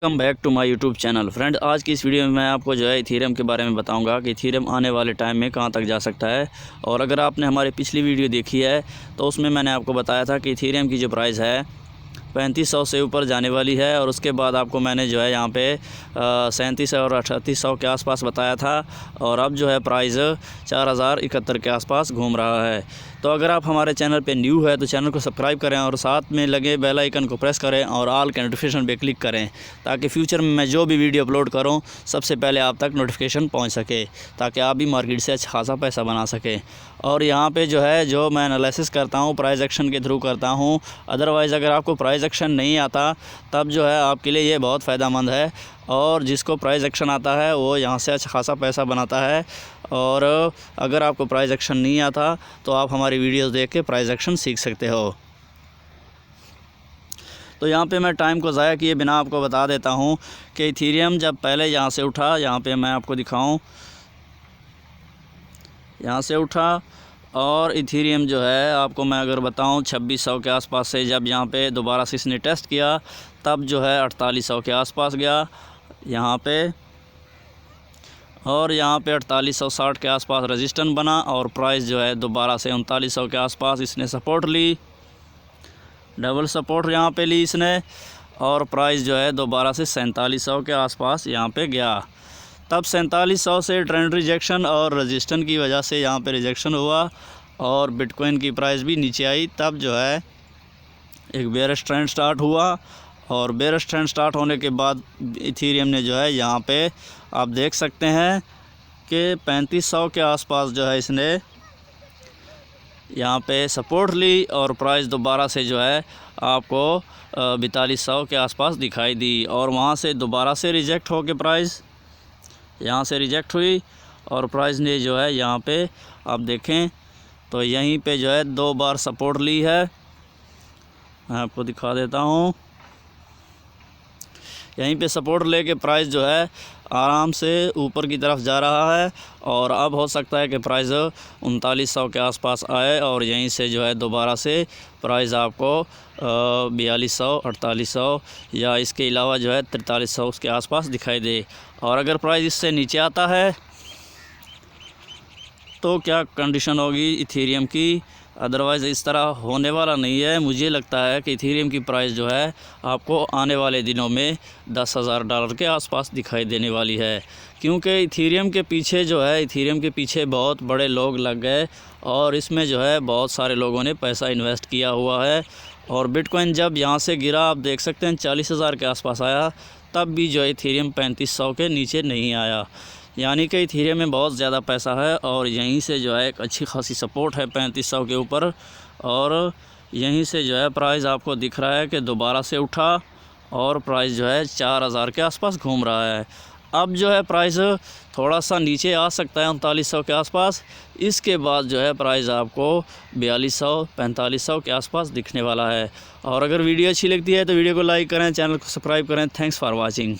Welcome back to my YouTube channel. Friend, आज की इस वीडियो में मैं आपको जो है इथीरियम के बारे में बताऊंगा कि इथीरियम आने वाले टाइम में कहां तक जा सकता है। और अगर आपने हमारी पिछली वीडियो देखी है तो उसमें मैंने आपको बताया था कि इथीरियम की जो प्राइस है 3500 से ऊपर जाने वाली है। और उसके बाद आपको मैंने जो है यहाँ पे 3700 और 3800 के आसपास बताया था। और अब जो है प्राइस 4071 के आसपास घूम रहा है। तो अगर आप हमारे चैनल पे न्यू है तो चैनल को सब्सक्राइब करें और साथ में लगे बेल आइकन को प्रेस करें और ऑल के नोटिफिकेशन पे क्लिक करें, ताकि फ्यूचर में मैं जो भी वीडियो अपलोड करूं सबसे पहले आप तक नोटिफिकेशन पहुंच सके, ताकि आप भी मार्केट से अच्छा खासा पैसा बना सकें। और यहाँ पे जो है जो मैं एनालिसिस करता हूँ प्राइस एक्शन के थ्रू करता हूँ। अदरवाइज़ अगर आपको प्राइस एक्शन नहीं आता तब जो है आपके लिए ये बहुत फ़ायदेमंद है। और जिसको प्राइस एक्शन आता है वो यहाँ से अच्छा खासा पैसा बनाता है। और अगर आपको प्राइस एक्शन नहीं आता तो आप हमारी वीडियोस देख के प्राइस एक्शन सीख सकते हो। तो यहाँ पे मैं टाइम को ज़ाया किए बिना आपको बता देता हूँ कि इथीरियम जब पहले यहाँ से उठा, यहाँ पे मैं आपको दिखाऊँ, यहाँ से उठा और इथीरियम जो है आपको मैं अगर बताऊं 2600 के आसपास से जब यहाँ पे दोबारा से इसने टेस्ट किया तब जो है 4800 के आसपास गया यहाँ पे। और यहाँ पे 4860 के आसपास रेजिस्टेंस बना और प्राइस जो है दोबारा से 3900 के आसपास इसने सपोर्ट ली, डबल सपोर्ट यहाँ पे ली इसने। और प्राइस जो है दोबारा से 4700 के आसपास यहाँ पे गया। तब 4700 से ट्रेंड रिजेक्शन और रेजिस्टेंस की वजह से यहाँ पे रिजेक्शन हुआ और बिटकॉइन की प्राइस भी नीचे आई। तब जो है एक बेयरिश ट्रेंड स्टार्ट हुआ और बेयरिश ट्रेंड स्टार्ट होने के बाद इथीरियम ने जो है यहाँ पे आप देख सकते हैं कि 3500 के आसपास जो है इसने यहाँ पे सपोर्ट ली और प्राइस दोबारा से जो है आपको 4200 के आसपास दिखाई दी। और वहाँ से दोबारा से रिजेक्ट हो के प्राइस यहाँ से रिजेक्ट हुई और प्राइस ने जो है यहाँ पे आप देखें तो यहीं पे जो है 2 बार सपोर्ट ली है। मैं आपको दिखा देता हूँ, यहीं पे सपोर्ट लेके प्राइस जो है आराम से ऊपर की तरफ जा रहा है। और अब हो सकता है कि प्राइस 3900 के आसपास आए और यहीं से जो है दोबारा से प्राइस आपको 4200, 4800 या इसके अलावा जो है 4300 उसके आसपास दिखाई दे। और अगर प्राइस इससे नीचे आता है तो क्या कंडीशन होगी इथीरियम की। अदरवाइज़ इस तरह होने वाला नहीं है। मुझे लगता है कि इथीरियम की प्राइस जो है आपको आने वाले दिनों में $10,000 के आसपास दिखाई देने वाली है, क्योंकि इथीरियम के पीछे जो है इथीरियम के पीछे बहुत बड़े लोग लग गए और इसमें जो है बहुत सारे लोगों ने पैसा इन्वेस्ट किया हुआ है। और बिटकॉइन जब यहाँ से गिरा आप देख सकते हैं 40,000 के आसपास आया, तब भी जो है इथीरियम 3500 के नीचे नहीं आया। यानी कि इथीरियम में बहुत ज़्यादा पैसा है और यहीं से जो है एक अच्छी खासी सपोर्ट है 3500 के ऊपर। और यहीं से जो है प्राइस आपको दिख रहा है कि दोबारा से उठा और प्राइस जो है 4000 के आसपास घूम रहा है। अब जो है प्राइस थोड़ा सा नीचे आ सकता है 3900 के आसपास। इसके बाद जो है प्राइस आपको 4200, 4500 के आसपास दिखने वाला है। और अगर वीडियो अच्छी लगती है तो वीडियो को लाइक करें, चैनल को सब्सक्राइब करें। Thanks for watching.